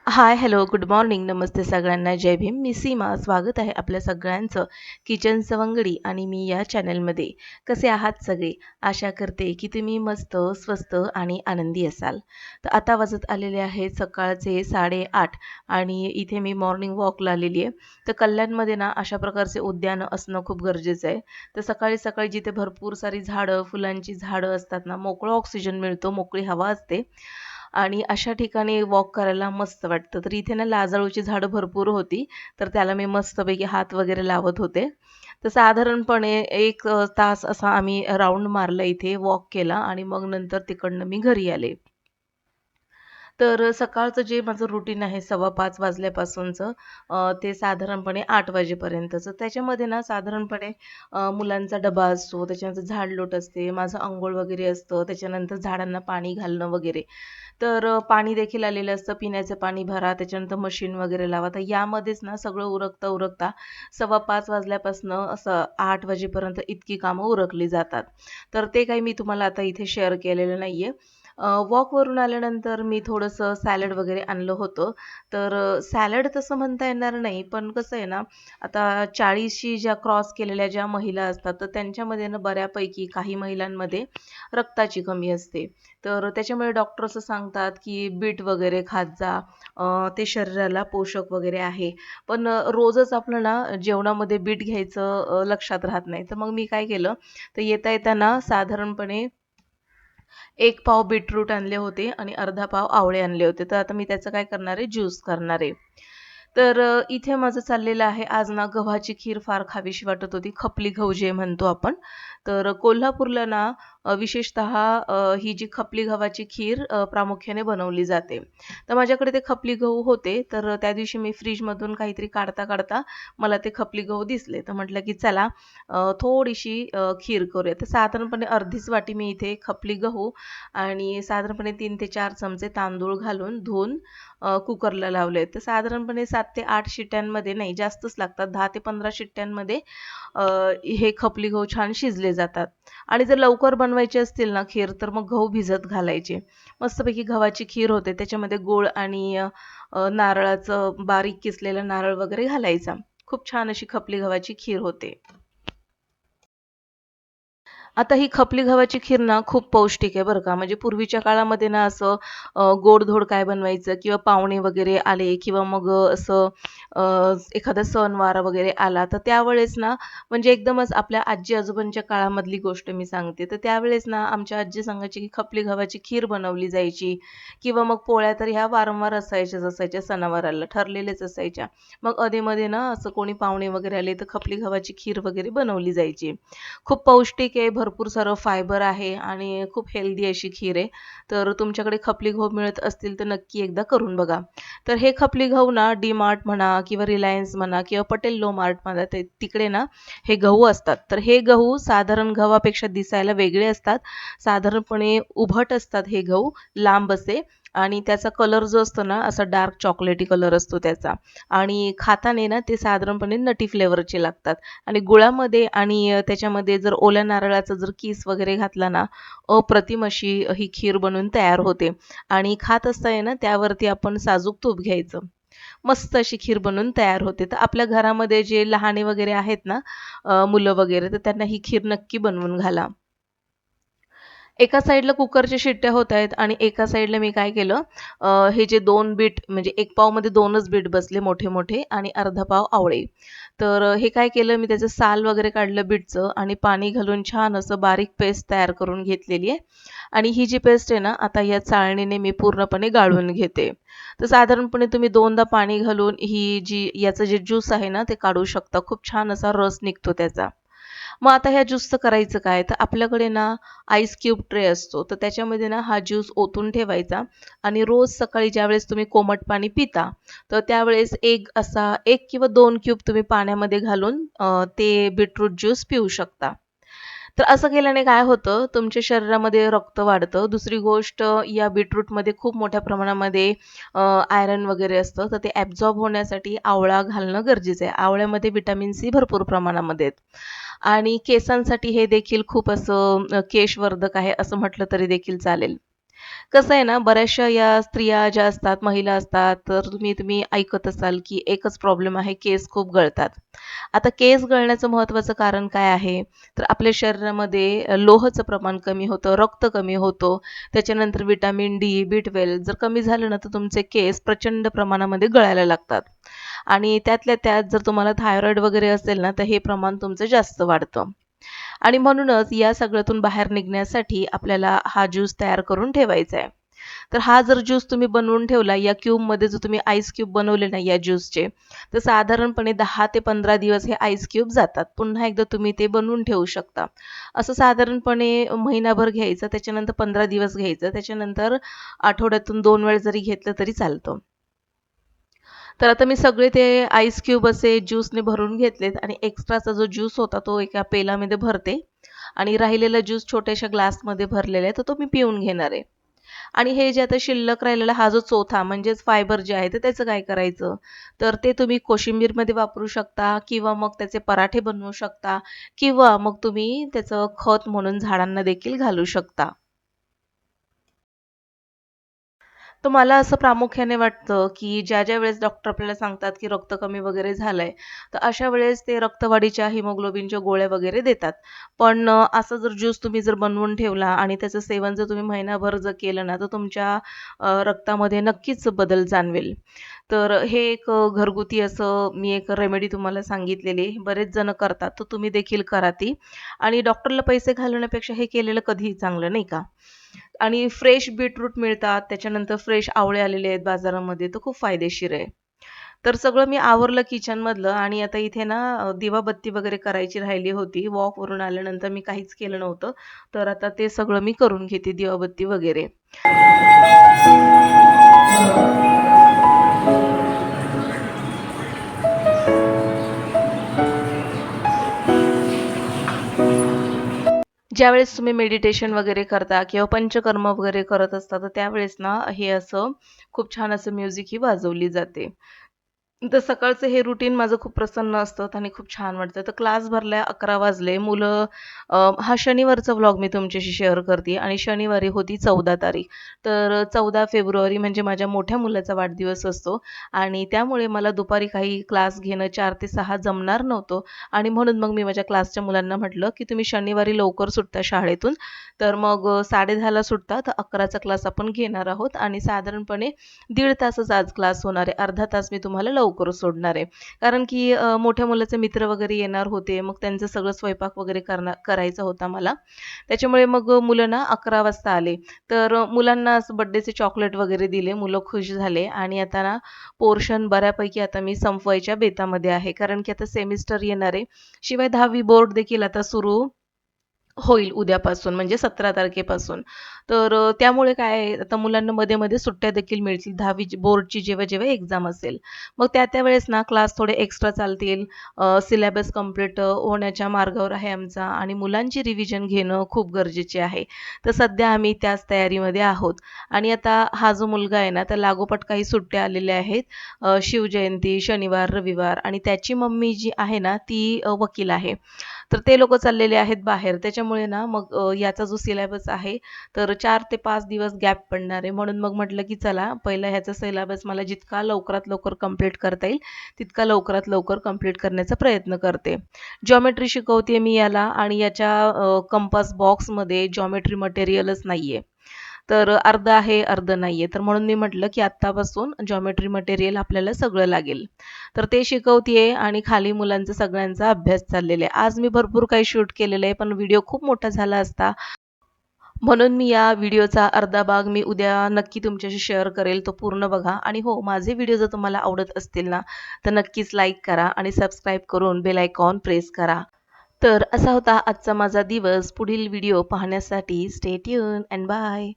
हाय, hello, good morning, नमस्ते सगळ्यांना, जय भीम. मी सीमा, स्वागत आहे आपल्या सगळ्यांचं किचन सवंगडी आणि मी या चॅनलमध्ये. कसे आहात सगळे? आशा करते की तुम्ही मस्त, स्वस्त आणि आनंदी असाल. तर आता वाजत आलेले आहेत सकाळचे 8:30 आणि इथे मी मॉर्निंग वॉकला आलेली आहे. तर कल्याणमध्ये ना अशा प्रकारचे उद्यानं असणं खूप गरजेचं आहे. तर सकाळी सकाळी जिथे भरपूर सारी झाडं, फुलांची झाडं असतात ना, मोकळं ऑक्सिजन मिळतो, मोकळी हवा असते. आणि अशा ठिकाणी वॉक करायला मस्त वाटतं. तर इथे ना लाजाळूची झाडं भरपूर होती. तर त्याला मी मस्तपैकी हात वगैरे लावत होते. तर साधारणपणे 1 तास असा आम्ही राउंड मारला इथे, वॉक केला आणि मग नंतर तिकडनं मी घरी आले. तर सकाळचं जे माझं रुटीन आहे 5:15 वाजल्यापासूनचं ते साधारणपणे 8 वाजेपर्यंतचं. त्याच्यामध्ये ना साधारणपणे मुलांचा डबा असतो, त्याच्यानंतर झाडलोट असते, माझं अंघोळ वगैरे असतं, त्याच्यानंतर झाडांना पाणी घालणं वगैरे. तर पाणी देखील आलेलं असतं, पिण्याचं पाणी भरा, त्याच्यानंतर मशीन वगैरे लावा. तर यामध्येच ना सगळं उरकता 5:15 वाजल्यापासनं असं 8 वाजेपर्यंत इतकी कामं उरकली जातात. तर ते काही मी तुम्हाला आता इथे शेअर केलेलं नाहीये. वॉकवरून आल्यानंतर मी थोडंसं सॅलड वगैरे आणलं होतं. तर सॅलड तसं म्हणता येणार नाही, पण कसं आहे ना, आता 40शी ज्या क्रॉस केलेल्या ज्या महिला असतात, तर त्यांच्यामध्ये ना बऱ्यापैकी काही महिलांमध्ये रक्ताची कमी असते. तर त्याच्यामुळे डॉक्टर असं सांगतात, की बीट वगैरे खात जा. ते शरीराला पोषक वगैरे आहे. पण रोजच आपलं ना जेवणामध्ये बीट घ्यायचं लक्षात राहत नाही. तर मग मी काय केलं, तर येता-येता ना साधारणपणे 1 पाव बीटरूट आणले होते आणि अर्धा पाव आवळे आणले होते. तर आता मी त्याचं काय करणार आहे, ज्यूस करणार आहे. तर इथे माझं चाललेलं आहे आज ना गव्हाची खीर फार खावीशी वाटत होती. खपली गहू जे म्हणतो आपण. तर कोल्हापूरला ना विशेषतः ही जी खपली गव्हाची खीर प्रामुख्याने बनवली जाते. तर माझ्याकडे ते खपली गहू होते. तर त्या दिवशी मी फ्रिजमधून काहीतरी काढता-काढता मला ते खपली गहू दिसले. तर म्हटलं की चला थोडीशी खीर करूया. तर साधारणपणे अर्धीच वाटी मी इथे खपली गहू आणि साधारणपणे 3 ते 4 चमचे तांदूळ घालून धुवून कुकरला लावले. तर साधारणपणे 7 ते 8 शिट्ट्यांमध्ये नाही जास्तच लागतात 10 ते 15 शिट्ट्यांमध्ये अ, हे खपली गहू छान शिजले जातात. आणि जर लवकर बनवायची असतील ना खीर तर मग गहू भिजत घालायचे. मस्तपैकी गव्हाची खीर होते. त्याच्यामध्ये गूळ आणि नारळाचं बारीक किसलेलं नारळ वगैरे घालायचा. खूप छान अशी खपली गव्हाची खीर होते. आता ही खपली गव्हाची खीर ना खूप पौष्टिक आहे बरं का. म्हणजे पूर्वीच्या काळामध्ये ना असं गोडधोड काय बनवायचं किंवा पाहुणे वगैरे आले किंवा मग असं एखादा सणवार वगैरे आला, तर त्यावेळेस ना म्हणजे एकदमच आपल्या आजी-आजोबांच्या काळामधली गोष्ट मी सांगते. तर त्यावेळेस ना आमच्या आजी सांगायची, की खपली गव्हाची खीर बनवली जायची किंवा मग पोळ्या तर ह्या वारंवार असायच्या सणावाराला, ठरलेल्याच असायच्या. मग अधेमध्ये ना असं कोणी पाहुणे वगैरे आले, तर खपली गव्हाची खीर वगैरे बनवली जायची. खूप पौष्टिक आहे, भरपूर सारं फायबर आहे आणि खूप हेल्दी अशी खीर आहे. तर तुमच्याकडे खपली गहू मिळत असतील तर नक्की एकदा करून बघा. तर हे खपली गहू ना डी-मार्ट म्हणा किंवा रिलायन्स म्हणा किंवा पटेल लो मार्ट म्हणा ते तिकडे ना हे गहू असतात. तर हे गहू साधारण गव्हापेक्षा दिसायला वेगळे असतात. साधारणपणे उभट असतात हे गहू, लांब असे आणि त्याचा कलर जो असतो ना असा डार्क चॉकलेटी कलर असतो त्याचा आणि खाताना ना ते साधारणपणे नटी फ्लेवरचे लागतात. आणि गुळामध्ये आणि त्याच्यामध्ये जर ओल्या नारळाचा जर किस वगैरे घातला ना, अप्रतिम अशी ही खीर बनून तयार होते. आणि खात असताना त्यावरती आपण साजूक तूप घ्यायचं. मस्त अशी खीर बनून तयार होते. तर आपल्या घरामध्ये जे लहाने वगैरे आहेत ना, मुलं वगैरे, तर त्यांना ही खीर नक्की बनवून घाला. एका साइडला कुकरच्या शिट्ट्या होत आहेत आणि एका साइडला मी काय केलं हे जे 2 बीट म्हणजे 1 पावमध्ये 2च बीट बसले मोठे-मोठे आणि अर्धा पाव आवळे. तर हे काय केलं मी त्याचं साल वगैरे काढलं बीटचं आणि पाणी घालून छान असं बारीक पेस्ट तयार करून घेतलेली आहे. आणि ही जी पेस्ट आहे ना, आता या चाळणीने मी पूर्णपणे गाळून घेते. तर साधारणपणे तुम्ही 2दा पाणी घालून ही जी याचं जे ज्यूस आहे ना, ते काढू शकता. खूप छान असा रस निघतो त्याचा. मग आता ह्या ज्यूसचं करायचं काय? तर आपल्याकडे ना आईस क्यूब ट्रे असतो. तर त्याच्यामध्ये ना हा ज्यूस ओतून ठेवायचा आणि रोज सकाळी ज्यावेळेस तुम्ही कोमट पाणी पिता, तर त्यावेळेस एक असा 1 किंवा 2 क्यूब तुम्ही पाण्यामध्ये घालून ते बीटरूट ज्यूस पिऊ शकता. तर असं केल्याने काय होतं, तुमच्या शरीरामध्ये रक्त वाढतं. दुसरी गोष्ट या बीटरूटमध्ये खूप मोठ्या प्रमाणामध्ये आयर्न वगैरे असतं, तर ते ॲब्झॉर्ब होण्यासाठी आवळा घालणं गरजेचं आहे. आवळ्यामध्ये व्हिटॅमिन सी भरपूर प्रमाणामध्ये आहेत. आणि केसांसाठी हे देखील खूप असं केशवर्धक आहे असं म्हटलं तरी देखील चालेल. कसं आहे ना, बऱ्याचशा या स्त्रिया ज्या असतात, महिला असतात, तर तुम्ही तुम्ही ऐकत असाल, की एकच प्रॉब्लेम आहे, केस खूप गळतात. आता केस गळण्याचं महत्त्वाचं कारण काय आहे? तर आपल्या शरीरामध्ये लोहाचं प्रमाण कमी होतं, रक्त कमी होतो. त्याच्यानंतर व्हिटॅमिन डी, बी12 जर कमी झालं ना, तर तुमचे केस प्रचंड प्रमाणामध्ये गळायला लागतात. आणि त्यातल्या त्यात जर तुम्हाला थायरॉईड वगैरे असेल ना, तर हे प्रमाण तुमचं जास्त वाढतं. आणि म्हणूनच या सगळ्यातून बाहेर निघण्यासाठी आपल्याला हा ज्यूस तयार करून ठेवायचा आहे. तर हा जर ज्यूस तुम्ही बनवून ठेवला, या क्यूबमध्ये जो तुम्ही आईस क्यूब बनवले ना या ज्यूसचे, तर साधारणपणे 10 ते 15 दिवस हे आईस क्यूब जातात. पुन्हा एकदा तुम्ही ते बनवून ठेवू शकता. असं साधारणपणे महिनाभर घ्यायचं, त्याच्यानंतर 15 दिवस घ्यायचं, त्याच्यानंतर आठवड्यातून 2 वेळा जरी घेतलं तरी चालतं. तर आता मी सगळे ते आईस क्यूब असे ज्यूसने भरून घेतलेत आणि एक्स्ट्राचा जो ज्यूस होता तो एका पेलामध्ये भरते आणि राहिलेला ज्यूस छोट्याशा ग्लासमध्ये भरलेला आहे, तर तो मी पिऊन घेणार आहे. आणि हे जे आता शिल्लक राहिलेला हा जो चौथा म्हणजेच फायबर जे आहे, तर त्याचं काय करायचं? तर ते तुम्ही कोशिंबीरमध्ये वापरू शकता किंवा मग त्याचे पराठे बनवू शकता किंवा मग तुम्ही त्याचं खत म्हणून झाडांना देखील घालू शकता. तर मला असं प्रामुख्याने वाटतं, की ज्या वेळेस डॉक्टर आपल्याला सांगतात, की रक्त कमी वगैरे झालंय, तर अशा वेळेस ते रक्तवाढीच्या हिमोग्लोबिनच्या गोळ्या वगैरे देतात. पण असा जर ज्यूस तुम्ही जर बनवून ठेवला आणि त्याचं सेवन जर तुम्ही महिनाभर जर केलं ना, तर तुमच्या रक्तामध्ये नक्कीच बदल जाणवेल. तर हे एक घरगुती असं मी एक रेमेडी तुम्हाला सांगितलेली आहे. बरेच जण करतात, तर तुम्ही देखील करा ती. आणि डॉक्टरला पैसे घालवण्यापेक्षा हे केलेलं कधीही चांगलं, नाही का? आणि फ्रेश बीटरूट मिळतात, त्याच्यानंतर फ्रेश आवळे आलेले आहेत बाजारामध्ये, तर खूप फायदेशीर आहे. तर सगळं मी आवरलं किचनमधलं आणि आता इथे ना दिवाबत्ती वगैरे करायची राहिली होती. वॉकवरून आल्यानंतर मी काहीच केलं नव्हतं. तर आता ते सगळं मी करून घेते दिवाबत्ती वगैरे. ज्यावेळेस तुम्ही मेडिटेशन वगैरे करता किंवा पंचकर्म वगैरे करत असता, तर त्यावेळेस ना हे असं खूप छान असं म्युझिक ही वाजवली जाते. तर सकाळचं हे रुटीन माझं खूप प्रसन्न असतं आणि खूप छान वाटतं. तर क्लास भरला 11 वाजले. मुलं हा शनिवारचा व्लॉग मी तुमच्याशी शेअर करते आणि शनिवारी होती 14 तारीख. तर 14 फेब्रुवारी म्हणजे माझ्या मोठ्या मुलाचा वाढदिवस असतो आणि त्यामुळे मला दुपारी काही क्लास घेणं 4 ते 6 जमणार नव्हतं आणि म्हणून मग मी माझ्या क्लासच्या मुलांना म्हटलं, की तुम्ही शनिवारी लवकर सुटता शाळेतून, तर मग 10:30ला सुटता, तर 11चा क्लास आपण घेणार आहोत आणि साधारणपणे दीड तासच आज क्लास होणार आहे. अर्धा तास मी तुम्हाला लवकर सोडणार आहे. कारण की मोठ्या मुलाचे मित्र वगैरे येणार होते. मग त्यांचं सगळं स्वयंपाक वगैरे करायचा होता मला. त्याच्यामुळे मग मुलं ना 11 वाजता आले. तर मुलांना असं बर्थडेचे चॉकलेट वगैरे दिले. मुलं खुश झाले आणि आता ना पोर्शन बऱ्यापैकी आता मी संपवायच्या बेतामध्ये आहे. कारण की आता सेमिस्टर येणार आहे. शिवाय 10वी बोर्ड देखील आता सुरू होईल उद्यापासून म्हणजे 17 तारखेपासून. तर त्यामुळे काय आहे आता मुलांना मध्ये-मध्ये सुट्ट्या देखील मिळतील 10वी बोर्डची जेव्हा-जेव्हा एक्झाम असेल. मग त्या वेळेस ना क्लास थोडे एक्स्ट्रा चालतील. सिलेबस कंप्लीट होण्याच्या मार्गावर आहे आमचा आणि मुलांची रिव्हिजन घेणं खूप गरजेचे आहे. तर सध्या आम्ही त्याच तयारीमध्ये आहोत आणि आता हा जो मुलगा आहे ना, तर लागोपाठ काही सुट्ट्या आलेल्या आहेत. शिवजयंती, शनिवार, रविवार आणि त्याची मम्मी जी आहे ना, ती वकील आहे. तर ते लोकं चाललेले आहेत बाहेर. त्याच्यामुळे ना मग याचा जो सिलेबस आहे, तर 4 ते 5 दिवस गॅप पडणार आहे. म्हणून मग म्हटलं, की चला पहिला ह्याचा सिलेबस मला जितका लवकरात लवकर कंप्लीट करता येईल, तितका लवकरात लवकर कंप्लीट करण्याचा प्रयत्न करते. जॉमेट्री शिकवते मी याला आणि याच्या कंपास बॉक्समध्ये जॉमेट्री मटेरियलच नाहीये. तर अर्धं आहे, अर्धं नाहीये. तर म्हणून मी म्हटलं, की आत्तापासून जॉमेट्री मटेरियल आपल्याला सगळं लागेल. तर ते शिकवतीये आणि खाली मुलांचा सगळ्यांचा अभ्यास चाललेला आहे. आज मी भरपूर काही शूट केलेलं आहे, पण व्हिडिओ खूप मोठा झाला असता. म्हणून मी या व्हिडिओचा अर्धा भाग मी उद्या नक्की तुमच्याशी शेअर करेल. तो पूर्ण बघा आणि हो, माझे व्हिडिओ जर तुम्हाला आवडत असतील ना, तर नक्कीच लाईक करा आणि सबस्क्राईब करून बेल आयकॉन प्रेस करा. तर असा होता आजचा माझा दिवस. पुढील व्हिडिओ पाहण्यासाठी स्टे ट्यून अँड बाय.